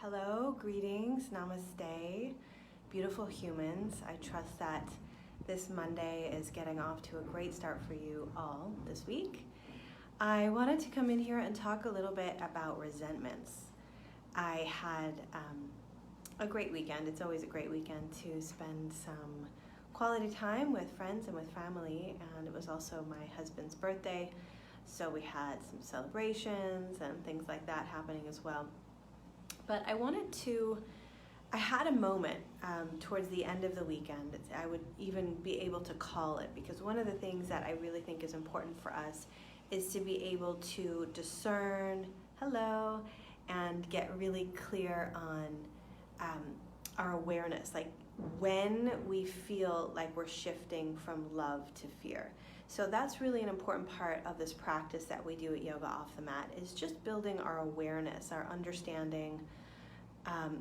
Hello, greetings, namaste, beautiful humans. I trust that this Monday is getting off to a great start for you all this week. I wanted to come in here and talk a little bit about resentments. I had a great weekend. It's always a great weekend to spend some quality time with friends and with family, and it was also my husband's birthday, so we had some celebrations and things like that happening as well. But I had a moment towards the end of the weekend. I would even be able to call it, because one of the things that I really think is important for us is to be able to discern, and get really clear on our awareness, like when we feel like we're shifting from love to fear. So that's really an important part of this practice that we do at Yoga Off the Mat, is just building our awareness, our understanding,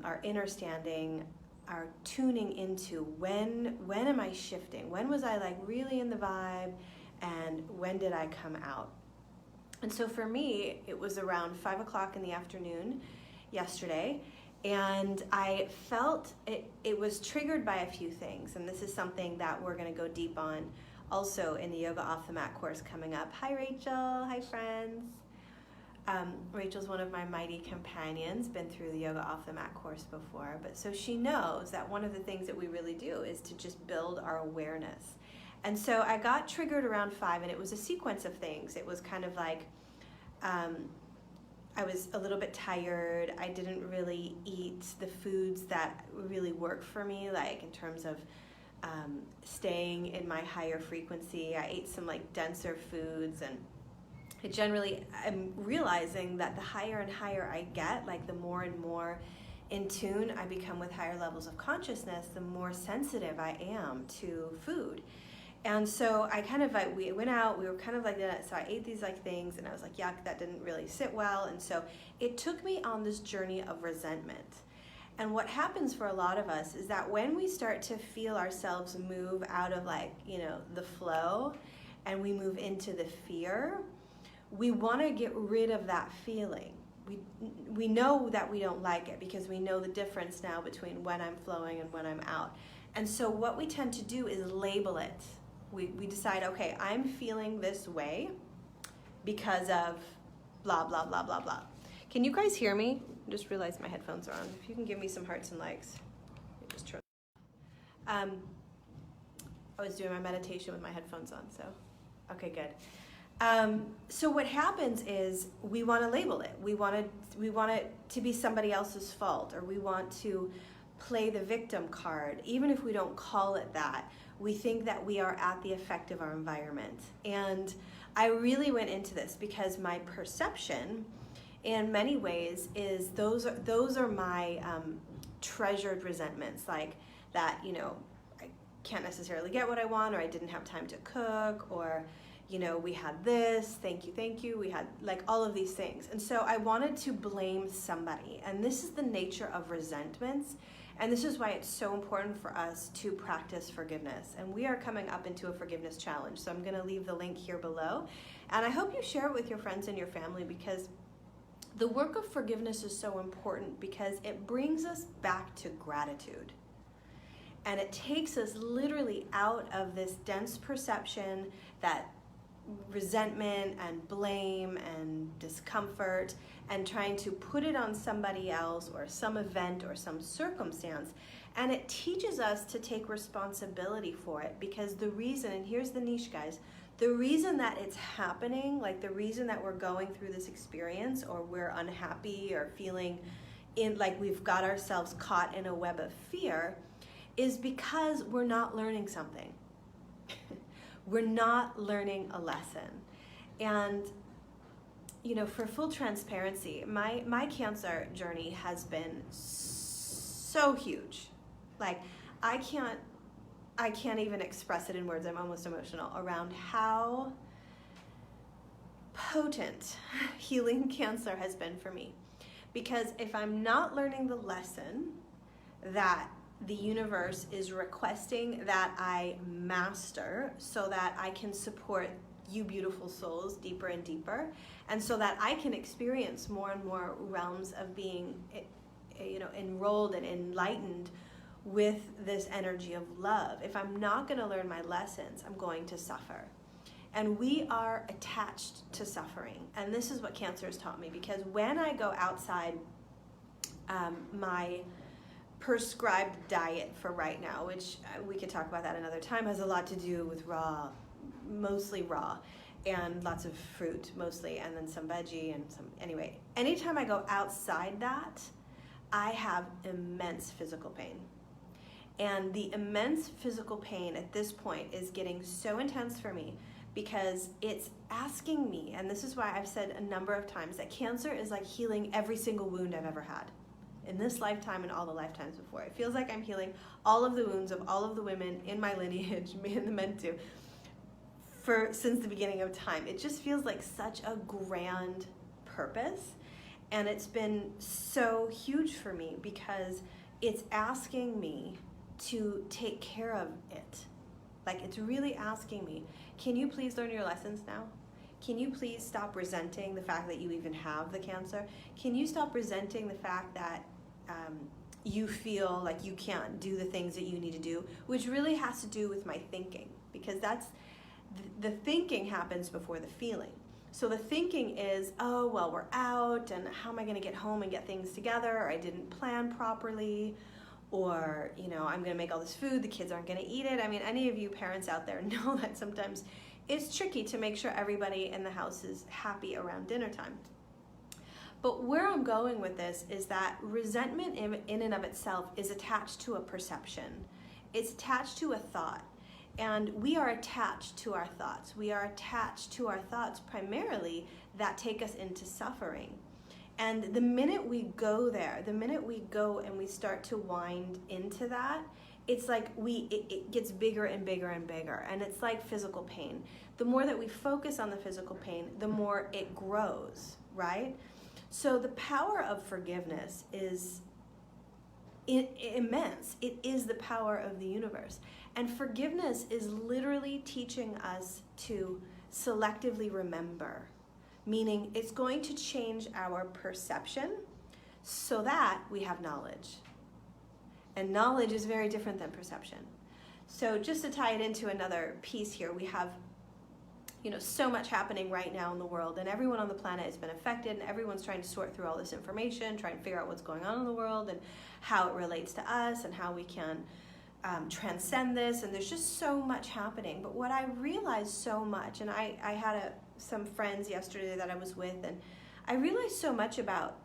our inner standing, our tuning into when am I shifting? When was I like really in the vibe, and when did I come out? And so for me, it was around 5 o'clock in the afternoon yesterday, and I felt it was triggered by a few things, and this is something that we're going to go deep on also in the Yoga Off the Mat course coming up. Hi Rachel, hi friends. Rachel's one of my mighty companions, been through the Yoga Off the Mat course before, but so she knows that one of the things that we really do is to just build our awareness. And so I got triggered around 5, and it was a sequence of things. It was kind of like I was a little bit tired. I didn't really eat the foods that really work for me, like in terms of staying in my higher frequency. I ate some like denser foods, and I'm realizing that the higher and higher I get, like the more and more in tune I become with higher levels of consciousness, the more sensitive I am to food. And so I kind of like, we went out, we were kind of like that, so I ate these like things, and I was like, yuck, that didn't really sit well. And so it took me on this journey of resentment. And what happens for a lot of us is that when we start to feel ourselves move out of like, the flow, and we move into the fear, we want to get rid of that feeling. We know that we don't like it, because we know the difference now between when I'm flowing and when I'm out. And so what we tend to do is label it. We decide, okay, I'm feeling this way because of blah, blah, blah, blah, blah. Can you guys hear me? I just realized my headphones are on. If you can give me some hearts and likes. Just turn. I was doing my meditation with my headphones on, so okay, good. So what happens is we want to label it. We want it to be somebody else's fault, or we want to play the victim card. Even if we don't call it that, we think that we are at the effect of our environment. And I really went into this because my perception in many ways is those are my treasured resentments, like that, I can't necessarily get what I want, or I didn't have time to cook, or we had this, thank you, we had like all of these things. And so I wanted to blame somebody. And this is the nature of resentments. And this is why it's so important for us to practice forgiveness. And we are coming up into a forgiveness challenge. So I'm going to leave the link here below. And I hope you share it with your friends and your family, because the work of forgiveness is so important, because it brings us back to gratitude. And it takes us literally out of this dense perception that resentment and blame and discomfort, and trying to put it on somebody else or some event or some circumstance. And it teaches us to take responsibility for it, because the reason, and here's the niche, guys, the reason that it's happening, like the reason that we're going through this experience, or we're unhappy or feeling like we've got ourselves caught in a web of fear, is because we're not learning something. We're not learning a lesson. And for full transparency, my cancer journey has been so huge. Like I can't even express it in words. I'm almost emotional around how potent healing cancer has been for me. Because if I'm not learning the lesson that the universe is requesting that I master, so that I can support you beautiful souls deeper and deeper, and so that I can experience more and more realms of being enrolled and enlightened with this energy of love. If I'm not going to learn my lessons, I'm going to suffer. And we are attached to suffering. And this is what Cancer has taught me, because when I go outside my prescribed diet for right now, which we could talk about that another time, has a lot to do with mostly raw, and lots of fruit mostly, and then some veggie and some, anyway. Anytime I go outside that, I have immense physical pain. And the immense physical pain at this point is getting so intense for me, because it's asking me, and this is why I've said a number of times that Cancer is like healing every single wound I've ever had in this lifetime and all the lifetimes before. It feels like I'm healing all of the wounds of all of the women in my lineage, me and the men too, since the beginning of time. It just feels like such a grand purpose, and it's been so huge for me because it's asking me to take care of it. Like, it's really asking me, can you please learn your lessons now? Can you please stop resenting the fact that you even have the Cancer? Can you stop resenting the fact that you feel like you can't do the things that you need to do, which really has to do with my thinking, because that's the thinking happens before the feeling. So the thinking is, oh, well, we're out, and how am I going to get home and get things together? Or I didn't plan properly, or, I'm going to make all this food, the kids aren't going to eat it. I mean, any of you parents out there know that sometimes it's tricky to make sure everybody in the house is happy around dinner time. But where I'm going with this is that resentment in and of itself is attached to a perception. It's attached to a thought. And we are attached to our thoughts. We are attached to our thoughts primarily that take us into suffering. And the minute we go there, the minute we go and we start to wind into that, it's like it gets bigger and bigger and bigger. And it's like physical pain. The more that we focus on the physical pain, the more it grows, right? So the power of forgiveness is immense. It is the power of the universe. And forgiveness is literally teaching us to selectively remember, meaning it's going to change our perception so that we have knowledge. And knowledge is very different than perception. So just to tie it into another piece here, we have so much happening right now in the world, and everyone on the planet has been affected, and everyone's trying to sort through all this information, trying to figure out what's going on in the world and how it relates to us and how we can transcend this. And there's just so much happening. But what I realized so much, and I had some friends yesterday that I was with, and I realized so much about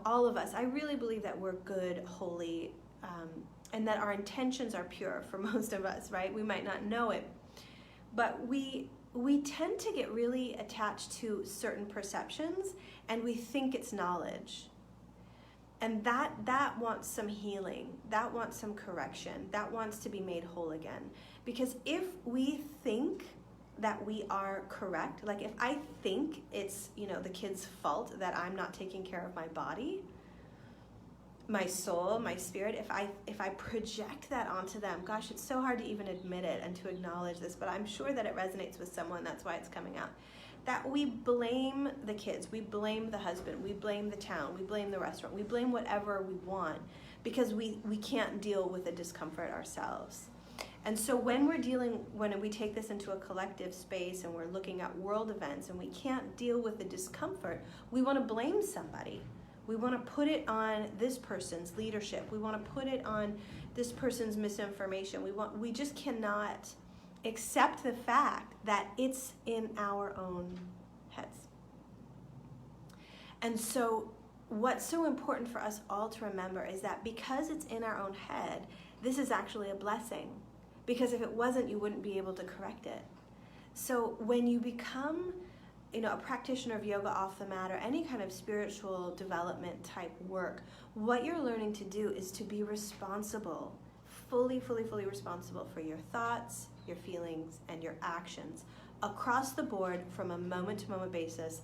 all of us. I really believe that we're good, holy, and that our intentions are pure for most of us, right? We might not know it, but we tend to get really attached to certain perceptions, and we think it's knowledge. And that wants some healing, that wants some correction, that wants to be made whole again. Because if we think that we are correct, like if I think it's the kid's fault that I'm not taking care of my body, my soul, my spirit, if I project that onto them, gosh, it's so hard to even admit it and to acknowledge this, but I'm sure that it resonates with someone. That's why it's coming out. That we blame the kids, we blame the husband, we blame the town, we blame the restaurant, we blame whatever we want, because we can't deal with the discomfort ourselves. And so when we take this into a collective space and we're looking at world events and we can't deal with the discomfort, we want to blame somebody. We want to put it on this person's leadership. We want to put it on this person's misinformation. We just cannot accept the fact that it's in our own heads. And so what's so important for us all to remember is that because it's in our own head, this is actually a blessing. Because if it wasn't, you wouldn't be able to correct it. So when you become a practitioner of yoga off the mat or any kind of spiritual development type work, what you're learning to do is to be responsible, fully responsible for your thoughts, your feelings, and your actions across the board from a moment-to-moment basis.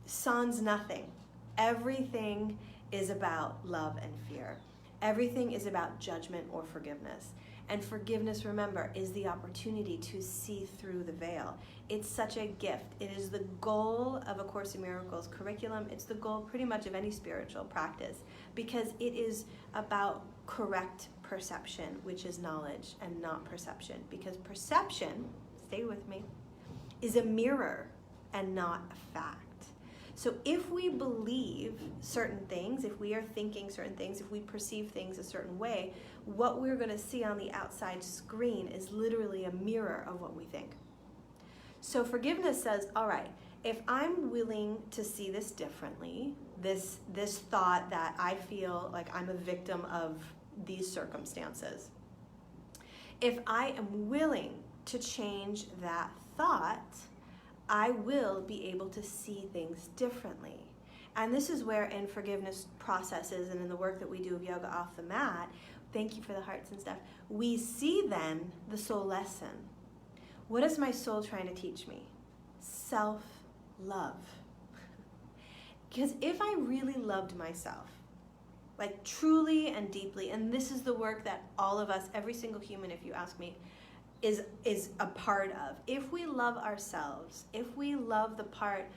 Sans nothing. Everything is about love and fear. Everything is about judgment or forgiveness. And forgiveness, remember, is the opportunity to see through the veil. It's such a gift. It is the goal of A Course in Miracles curriculum. It's the goal pretty much of any spiritual practice, because it is about correct perception, which is knowledge, and not perception. Because perception, stay with me, is a mirror and not a fact. So if we believe certain things, if we are thinking certain things, if we perceive things a certain way, what we're going to see on the outside screen is literally a mirror of what we think. So forgiveness says, all right, if I'm willing to see this differently, this thought that I feel like I'm a victim of these circumstances, if I am willing to change that thought, I will be able to see things differently. And this is where in forgiveness processes and in the work that we do of yoga off the mat, thank you for the hearts and stuff, we see then the soul lesson. What is my soul trying to teach me? Self-love. Because if I really loved myself, like truly and deeply, and this is the work that all of us, every single human, if you ask me, is a part of. If we love ourselves, if we love the part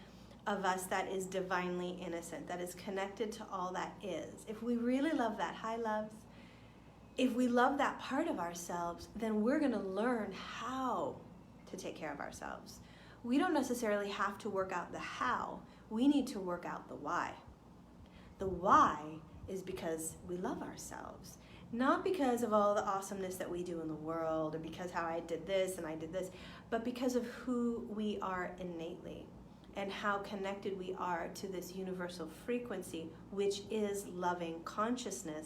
of us that is divinely innocent, that is connected to all that is, if we really love that, hi loves, if we love that part of ourselves, then we're going to learn how to take care of ourselves. We don't necessarily have to work out the how. We need to work out the why. The why is because we love ourselves. Not because of all the awesomeness that we do in the world, or because how I did this and I did this, but because of who we are innately and how connected we are to this universal frequency, which is loving consciousness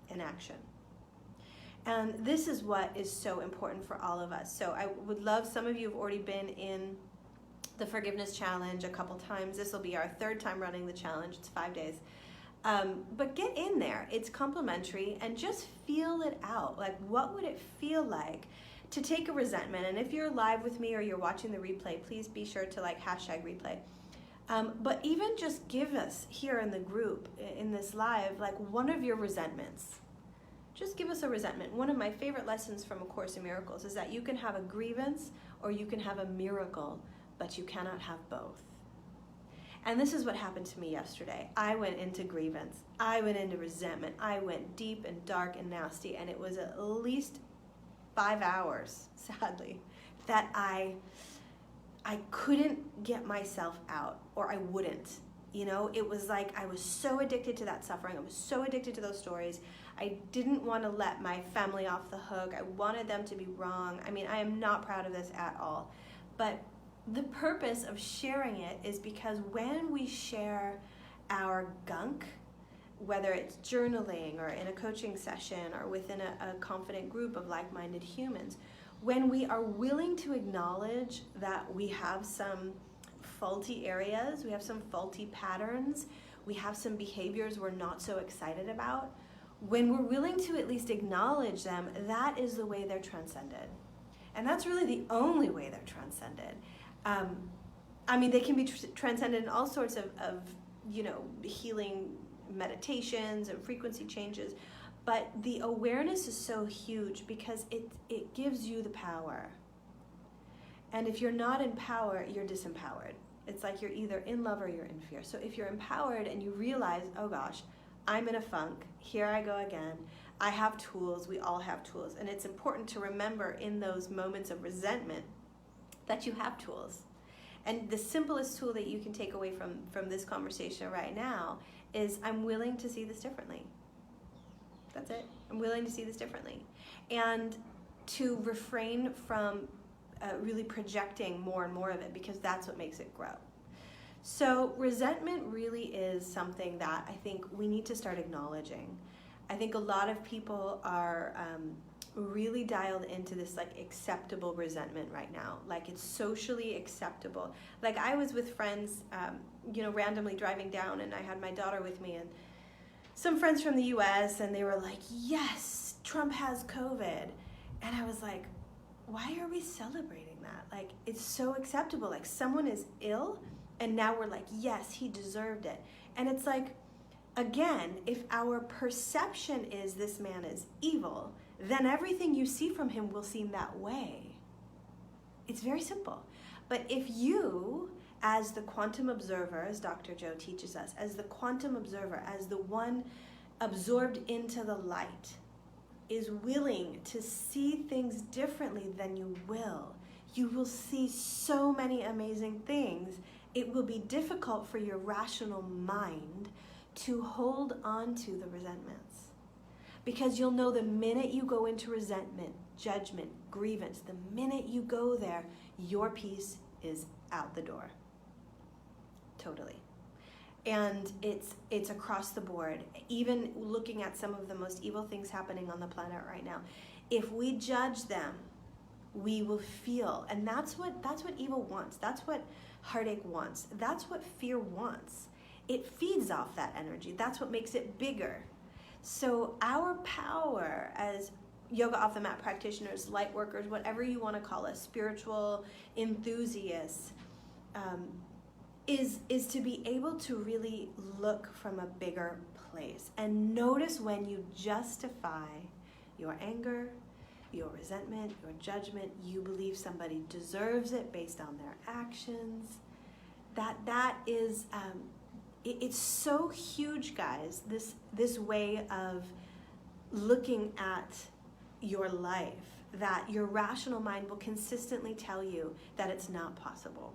in action. And this is what is so important for all of us. So I would love, some of you have already been in the Forgiveness Challenge a couple times. This will be our third time running the challenge. It's 5 days. But get in there. It's complimentary, and just feel it out. Like, what would it feel like to take a resentment? And if you're live with me or you're watching the replay, please be sure to hashtag replay. But even just give us here in the group, in this live, one of your resentments. Just give us a resentment. One of my favorite lessons from A Course in Miracles is that you can have a grievance or you can have a miracle, but you cannot have both. And this is what happened to me yesterday. I went into grievance. I went into resentment. I went deep and dark and nasty. And it was at least 5 hours, sadly, that I couldn't get myself out, or I wouldn't. It was like I was so addicted to that suffering. I was so addicted to those stories. I didn't want to let my family off the hook. I wanted them to be wrong. I mean, I am not proud of this at all. But the purpose of sharing it is because when we share our gunk, whether it's journaling or in a coaching session or within a confident group of like-minded humans, when we are willing to acknowledge that we have some faulty areas, we have some faulty patterns, we have some behaviors we're not so excited about, when we're willing to at least acknowledge them, that is the way they're transcended. And that's really the only way they're transcended. They can be transcended in all sorts of healing meditations and frequency changes, but the awareness is so huge because it gives you the power. And if you're not in power, you're disempowered. It's like you're either in love or you're in fear. So if you're empowered and you realize, oh gosh, I'm in a funk, here I go again, I have tools, we all have tools. And it's important to remember in those moments of resentment that you have tools. And the simplest tool that you can take away from this conversation right now is, I'm willing to see this differently. That's it. I'm willing to see this differently. And to refrain from really projecting more and more of it, because that's what makes it grow. So resentment really is something that I think we need to start acknowledging. I think a lot of people are really dialed into this acceptable resentment right now. It's socially acceptable. I was with friends, randomly driving down, and I had my daughter with me, and some friends from the US, and they were like, yes, Trump has COVID. And I was like, why are we celebrating that? It's so acceptable. Someone is ill, and now we're like, yes, he deserved it. And it's again, if our perception is this man is evil, then everything you see from him will seem that way. It's very simple. But if you, as the quantum observer, as Dr. Joe teaches us, as the quantum observer, as the one absorbed into the light, is willing to see things differently than you will see so many amazing things. It will be difficult for your rational mind to hold on to the resentments. Because you'll know the minute you go into resentment, judgment, grievance, the minute you go there, your peace is out the door. Totally. And it's across the board. Even looking at some of the most evil things happening on the planet right now, if we judge them, we will feel, and that's what evil wants. That's what heartache wants. That's what fear wants. It feeds off that energy. That's what makes it bigger. So our power as yoga off the mat practitioners, light workers, whatever you want to call us, spiritual enthusiasts, is to be able to really look from a bigger place and notice when you justify your anger, your resentment, your judgment, you believe somebody deserves it based on their actions. That is, it's so huge, guys, this way of looking at your life, that your rational mind will consistently tell you that it's not possible.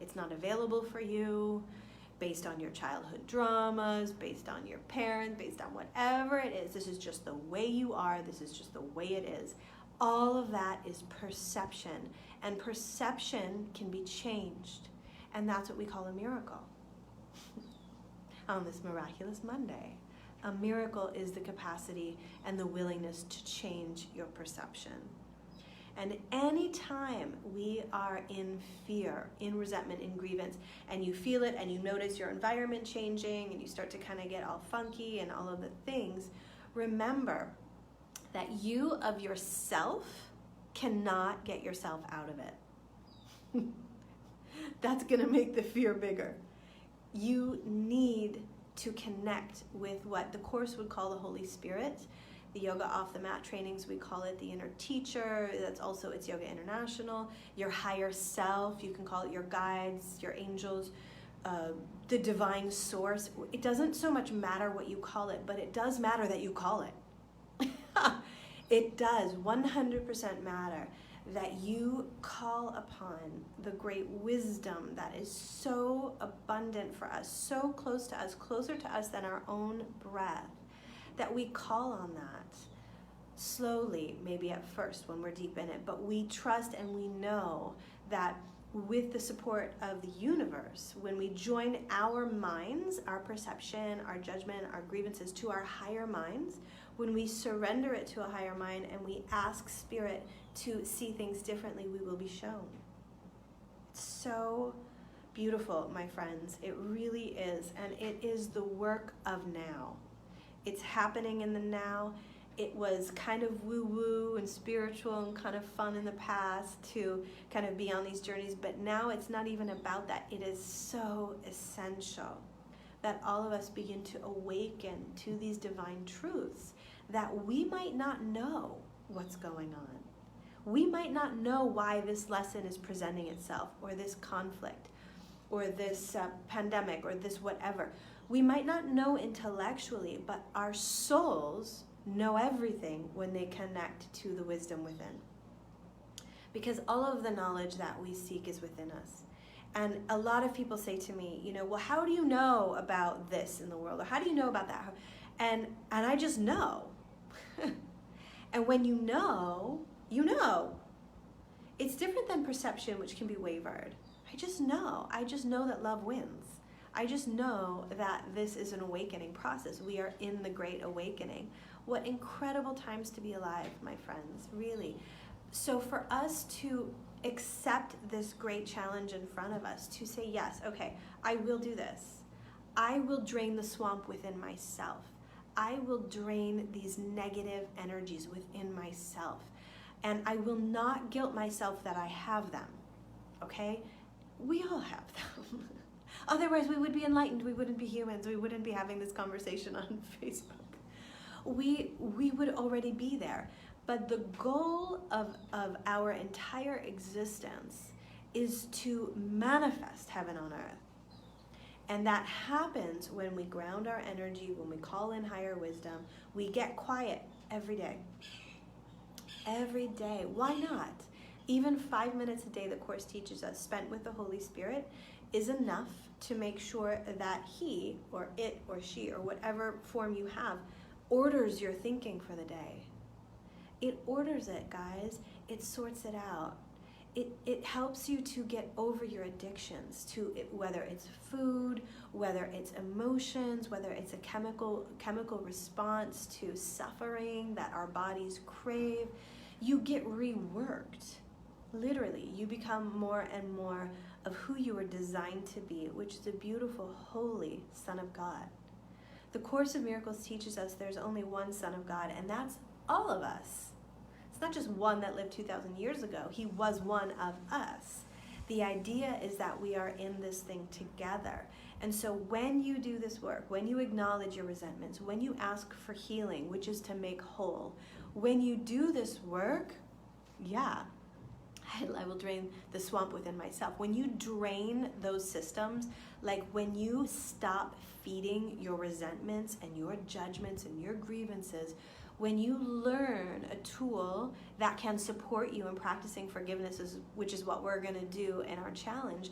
It's not available for you based on your childhood dramas, based on your parents, based on whatever it is. This is just the way you are. This is just the way it is. All of that is perception, and perception can be changed. And that's what we call a miracle. On this miraculous Monday, a miracle is the capacity and the willingness to change your perception. And anytime we are in fear, in resentment, in grievance, and you feel it and you notice your environment changing and you start to kind of get all funky and all of the things, remember that you of yourself cannot get yourself out of it. That's going to make the fear bigger. You need to connect with what the Course would call the Holy Spirit. The Yoga Off the Mat trainings, we call it the inner teacher. That's also, it's Yoga International. Your higher self, you can call it your guides, your angels, the divine source. It doesn't so much matter what you call it, but it does matter that you call it. It does 100% matter that you call upon the great wisdom that is so abundant for us, so close to us, closer to us than our own breath, that we call on that slowly, maybe at first when we're deep in it, but we trust and we know that with the support of the universe, when we join our minds, our perception, our judgment, our grievances to our higher minds, when we surrender it to a higher mind and we ask Spirit to see things differently, we will be shown. It's so beautiful, my friends. It really is. And it is the work of now. It's happening in the now. It was kind of woo-woo and spiritual and kind of fun in the past to kind of be on these journeys, but now it's not even about that. It is so essential that all of us begin to awaken to these divine truths, that we might not know what's going on. We might not know why this lesson is presenting itself, or this conflict, or this pandemic, or this whatever. We might not know intellectually, but our souls know everything when they connect to the wisdom within. Because all of the knowledge that we seek is within us. And a lot of people say to me, well, how do you know about this in the world? Or how do you know about that? And I just know. And when you know, you know. It's different than perception, which can be wavered. I just know. I just know that love wins. I just know that this is an awakening process. We are in the great awakening. What incredible times to be alive, my friends, really. So for us to accept this great challenge in front of us, to say, yes, okay, I will do this. I will drain the swamp within myself. I will drain these negative energies within myself. And I will not guilt myself that I have them, okay? We all have them. Otherwise, we would be enlightened. We wouldn't be humans. We wouldn't be having this conversation on Facebook. We would already be there. But the goal of our entire existence is to manifest heaven on earth. And that happens when we ground our energy, when we call in higher wisdom. We get quiet every day. Every day. Why not? Even 5 minutes a day, the Course teaches us, spent with the Holy Spirit, is enough to make sure that he or it or she or whatever form you have orders your thinking for the day. It orders it, guys. It sorts it out. It helps you to get over your addictions to it, whether it's food, whether it's emotions, whether it's a chemical response to suffering that our bodies crave. You get reworked. Literally, you become more and more of who you were designed to be, which is a beautiful, holy Son of God. The Course of Miracles teaches us there's only one Son of God, and that's all of us. It's not just one that lived 2,000 years ago. He was one of us. The idea is that we are in this thing together. And so when you do this work, when you acknowledge your resentments, when you ask for healing, which is to make whole, when you do this work, I will drain the swamp within myself. When you drain those systems, like when you stop feeding your resentments and your judgments and your grievances, when you learn a tool that can support you in practicing forgiveness, which is what we're going to do in our challenge,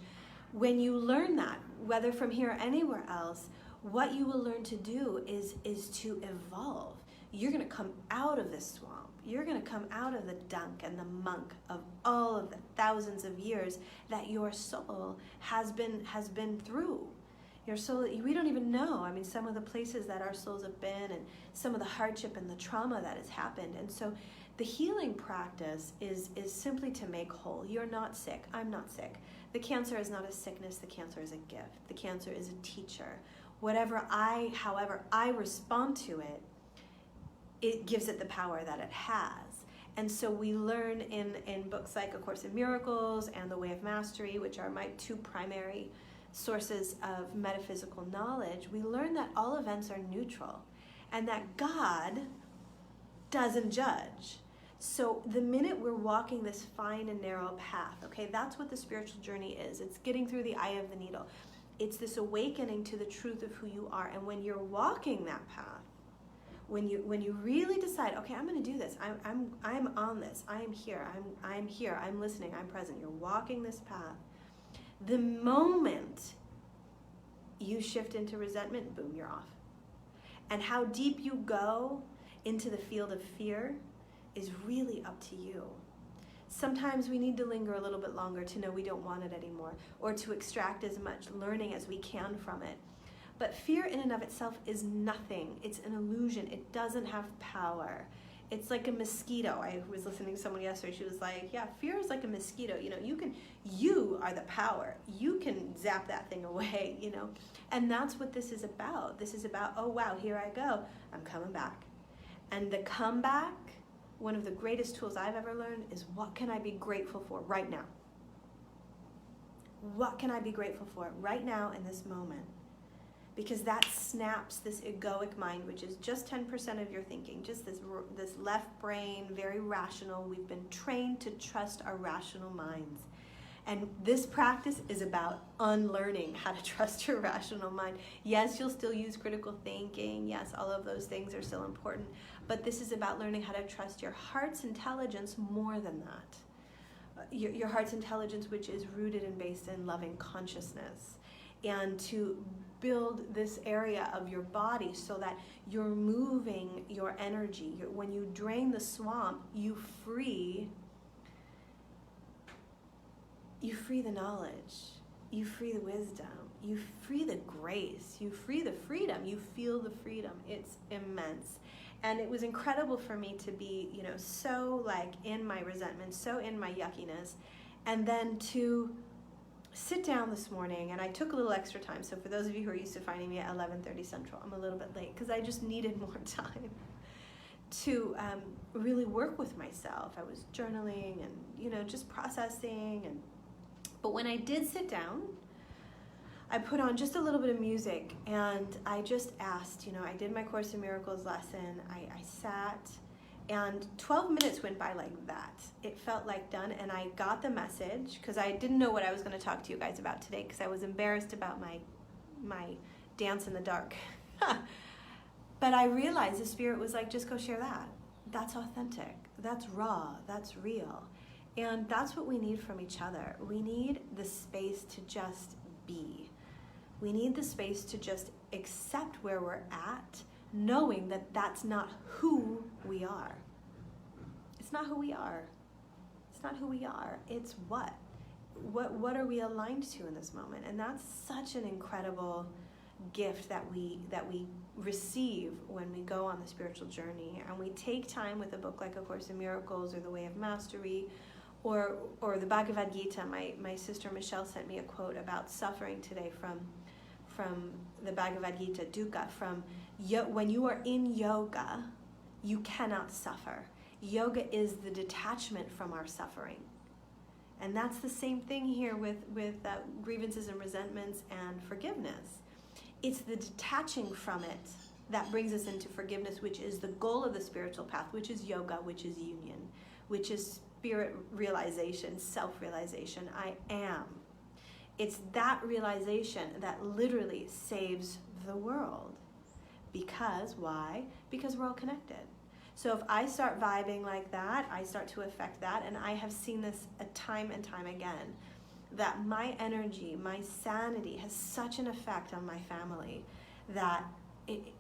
when you learn that, whether from here or anywhere else, what you will learn to do is to evolve. You're going to come out of this swamp. You're going to come out of the dunk and the muck of all of the thousands of years that your soul has been through. Your soul, we don't even know. I mean, some of the places that our souls have been and some of the hardship and the trauma that has happened. And so the healing practice is simply to make whole. You're not sick. I'm not sick. The cancer is not a sickness. The cancer is a gift. The cancer is a teacher. However I respond to it, it gives it the power that it has. And so we learn in books like A Course in Miracles and The Way of Mastery, which are my two primary sources of metaphysical knowledge, we learn that all events are neutral and that God doesn't judge. So the minute we're walking this fine and narrow path, okay, that's what the spiritual journey is. It's getting through the eye of the needle. It's this awakening to the truth of who you are. And when you're walking that path, when you really decide, okay, I'm going to do this. I'm on this. I am here. I'm here. I'm listening. I'm present. You're walking this path. The moment you shift into resentment, boom, you're off. And how deep you go into the field of fear is really up to you. Sometimes we need to linger a little bit longer to know we don't want it anymore, or to extract as much learning as we can from it. But fear in and of itself is nothing. It's an illusion. It doesn't have power. It's like a mosquito. I was listening to someone yesterday. She was like, yeah, fear is like a mosquito. You are the power. You can zap that thing away, And that's what this is about. This is about, oh, wow, here I go. I'm coming back. And the comeback, one of the greatest tools I've ever learned is, what can I be grateful for right now? What can I be grateful for right now in this moment? Because that snaps this egoic mind, which is just 10% of your thinking, just this left brain, very rational. We've been trained to trust our rational minds. And this practice is about unlearning how to trust your rational mind. Yes, you'll still use critical thinking. Yes, all of those things are still important. But this is about learning how to trust your heart's intelligence more than that. Your heart's intelligence, which is rooted and based in loving consciousness. And to build this area of your body so that you're moving your energy. When you drain the swamp, you free the knowledge, you free the wisdom, you free the grace, you free the freedom, you feel the freedom. It's immense. And it was incredible for me to be, so like in my resentment, so in my yuckiness, and then to sit down this morning, and I took a little extra time. So for those of you who are used to finding me at 11:30 Central, I'm a little bit late because I just needed more time to really work with myself. I was journaling and, just processing. But when I did sit down, I put on just a little bit of music, and I just asked, I did my Course in Miracles lesson. I sat And 12 minutes went by like that. It felt like done, and I got the message, because I didn't know what I was going to talk to you guys about today, because I was embarrassed about my dance in the dark. But I realized the Spirit was like, just go share that. That's authentic. That's raw. That's real. And that's what we need from each other. We need the space to just be. We need the space to just accept where we're at, knowing that that's not who we are. It's not who we are. It's not who we are. It's what? What are we aligned to in this moment? And that's such an incredible gift that we receive when we go on the spiritual journey, and we take time with a book like A Course in Miracles or The Way of Mastery or the Bhagavad Gita. My sister Michelle sent me a quote about suffering today from the Bhagavad Gita, dukkha, from when you are in yoga, you cannot suffer. Yoga is the detachment from our suffering. And that's the same thing here with grievances and resentments and forgiveness. It's the detaching from it that brings us into forgiveness, which is the goal of the spiritual path, which is yoga, which is union, which is spirit realization, self-realization. I am. It's that realization that literally saves the world. Because, why? Because we're all connected. So if I start vibing like that, I start to affect that, and I have seen this time and time again, that my energy, my sanity has such an effect on my family that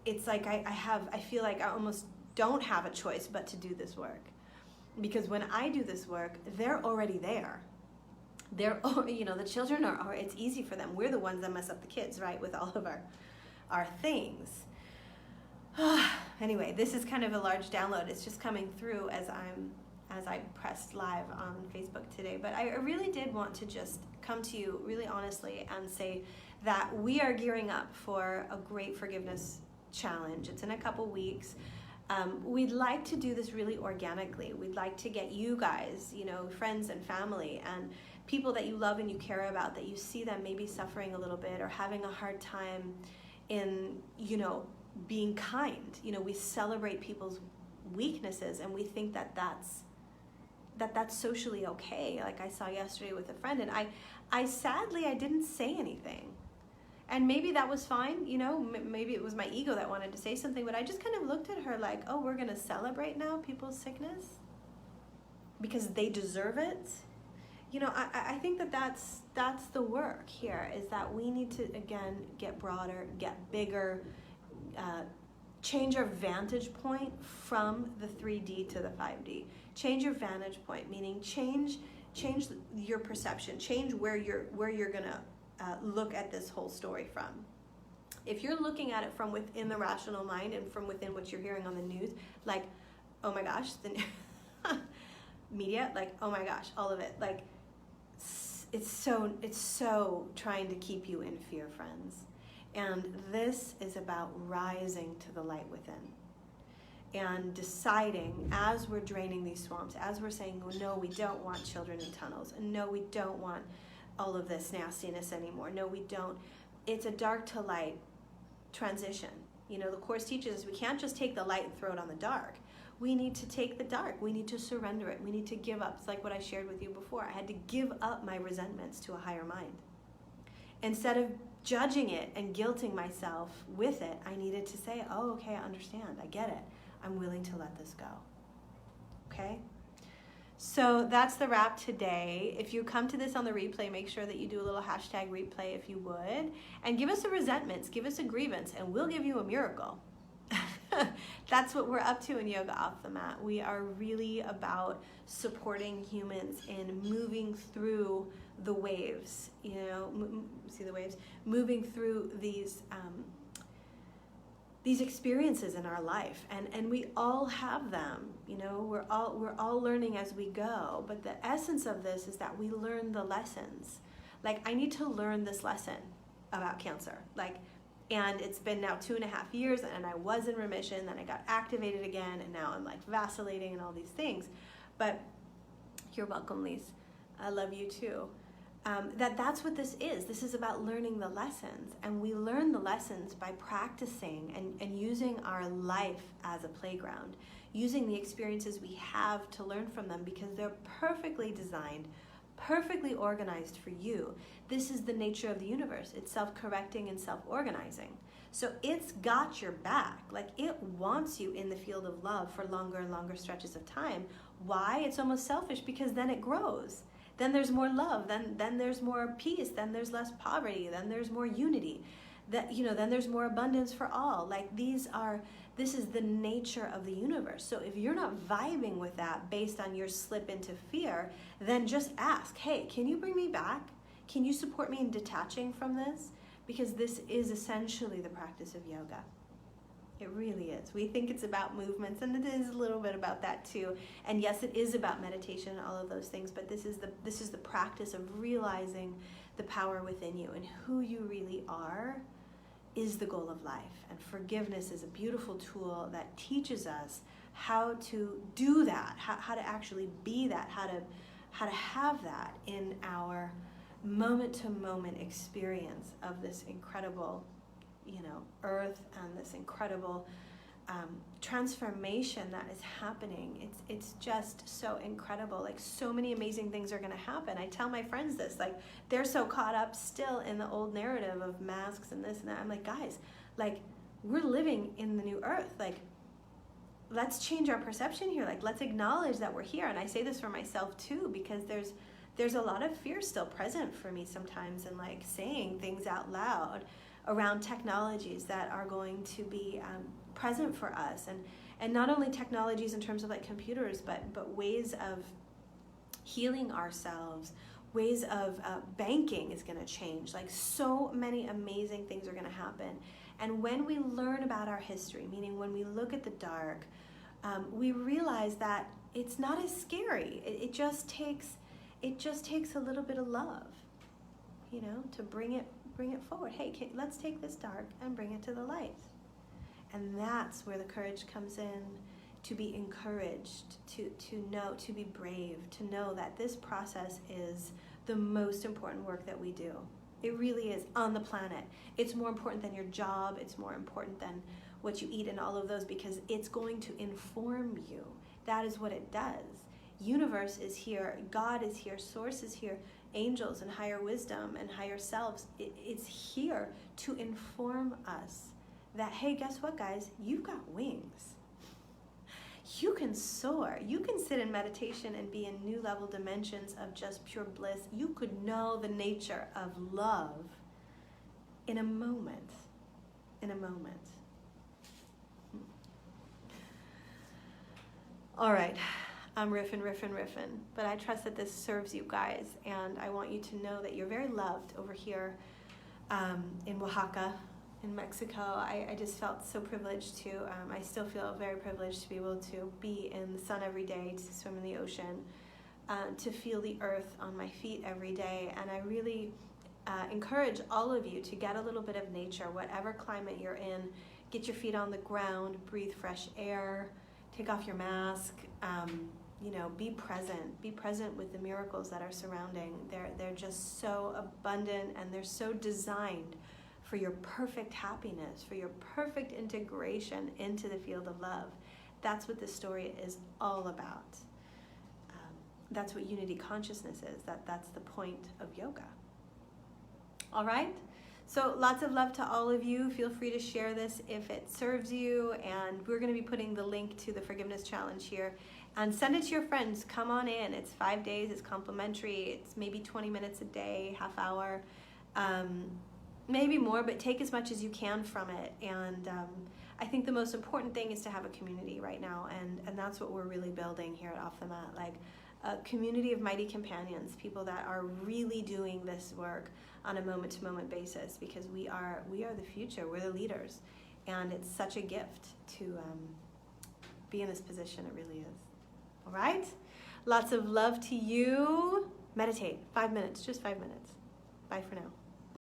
it's like I feel like I almost don't have a choice but to do this work. Because when I do this work, they're already there. They're, the children are, it's easy for them. We're the ones that mess up the kids, right? With all of our things. Anyway, this is kind of a large download. It's just coming through as I pressed live on Facebook today. But I really did want to just come to you really honestly and say that we are gearing up for a great forgiveness challenge. It's in a couple weeks. We'd like to do this really organically. We'd like to get you guys, friends and family and people that you love and you care about, that you see them maybe suffering a little bit or having a hard time in, being kind. We celebrate people's weaknesses and we think that that's socially okay. Like I saw yesterday with a friend, and I sadly didn't say anything. And maybe that was fine, maybe it was my ego that wanted to say something, but I just kind of looked at her like, oh, we're going to celebrate now people's sickness because they deserve it. I think that's the work here, is that we need to, again, get broader, get bigger, change our vantage point from the 3D to the 5D. Change your vantage point, meaning change your perception, change where you're going to look at this whole story from. If you're looking at it from within the rational mind and from within what you're hearing on the news, like, oh my gosh, the media, like, oh my gosh, all of it, like, it's so trying to keep you in fear, friends. And this is about rising to the light within and deciding, as we're draining these swamps, as we're saying, oh, no, we don't want children in tunnels, and no, we don't want all of this nastiness anymore. No, we don't. It's a dark to light transition. The Course teaches us we can't just take the light and throw it on the dark. We need to take the dark. We need to surrender it. We need to give up. It's like what I shared with you before. I had to give up my resentments to a higher mind. Instead of judging it and guilting myself with it, I needed to say, oh, okay, I understand. I get it. I'm willing to let this go. Okay? So that's the wrap today. If you come to this on the replay, make sure that you do a little hashtag replay if you would. And give us a resentments, give us a grievance, and we'll give you a miracle. That's what we're up to in Yoga Off the Mat. We are really about supporting humans in moving through the waves, see the waves? Moving through these experiences in our life, and we all have them. We're all learning as we go, but the essence of this is that we learn the lessons. Like, I need to learn this lesson about cancer, and it's been now 2.5 years, and I was in remission, then I got activated again, and now I'm like vacillating and all these things. But you're welcome, Lise. I love you too. that's what this is. This is about learning the lessons. And we learn the lessons by practicing and using our life as a playground, using the experiences we have to learn from them, because they're perfectly designed, perfectly organized for you. This is the nature of the universe. It's self-correcting and self-organizing. So it's got your back. Like, it wants you in the field of love for longer and longer stretches of time. Why? It's almost selfish, because then it grows. Then there's more love, then there's more peace, then there's less poverty, then there's more unity. Then there's more abundance for all. Like, this is the nature of the universe. So if you're not vibing with that based on your slip into fear, then just ask, hey, can you bring me back? Can you support me in detaching from this? Because this is essentially the practice of yoga. It really is. We think it's about movements, and it is a little bit about that too. And yes, it is about meditation and all of those things, but this is the practice of realizing the power within you, and who you really are is the goal of life. And forgiveness is a beautiful tool that teaches us how to do that, how to actually be that, how to have that in our moment-to-moment experience of this incredible earth, and this incredible transformation that is happening. It's just so incredible. Like, so many amazing things are going to happen. I tell my friends this, like, they're so caught up still in the old narrative of masks and this and that. I'm like, guys, like, we're living in the new earth. Like, let's change our perception here. Like, let's acknowledge that we're here. And I say this for myself too, because there's a lot of fear still present for me sometimes, and like saying things out loud around technologies that are going to be present for us, and not only technologies in terms of like computers, but ways of healing ourselves, ways of banking is going to change. Like, so many amazing things are going to happen. And when we learn about our history, meaning when we look at the dark, we realize that it's not as scary. It just takes a little bit of love, to bring it forward. Hey, let's take this dark and bring it to the light. And that's where the courage comes in, to be encouraged, to know, to be brave, to know that this process is the most important work that we do. It really is, on the planet. It's more important than your job. It's more important than what you eat and all of those, because it's going to inform you. That is what it does. Universe is here, God is here, Source is here, angels and higher wisdom and higher selves. It's here to inform us that, hey, guess what, guys? You've got wings. You can soar. You can sit in meditation and be in new level dimensions of just pure bliss. You could know the nature of love in a moment. In a moment. All right. I'm riffing, but I trust that this serves you guys, and I want you to know that you're very loved over here in Oaxaca, in Mexico. I just felt so privileged to, I still feel very privileged to be able to be in the sun every day, to swim in the ocean, to feel the earth on my feet every day. And I really encourage all of you to get a little bit of nature, whatever climate you're in. Get your feet on the ground, breathe fresh air, take off your mask. Be present. Be present with the miracles that are surrounding. They're just so abundant, and they're so designed for your perfect happiness, for your perfect integration into the field of love. That's what this story is all about. That's what unity consciousness is. That's the point of yoga. All right? So lots of love to all of you. Feel free to share this if it serves you. And we're going to be putting the link to the Forgiveness Challenge here. And send it to your friends. Come on in. It's 5 days. It's complimentary. It's maybe 20 minutes a day, half hour, maybe more, but take as much as you can from it. And I think the most important thing is to have a community right now. And that's what we're really building here at Off the Mat. Like a community of mighty companions, people that are really doing this work on a moment-to-moment basis, because we are the future. We're the leaders. And it's such a gift to be in this position. It really is. All right? Lots of love to you. Meditate. 5 minutes. Just 5 minutes. Bye for now.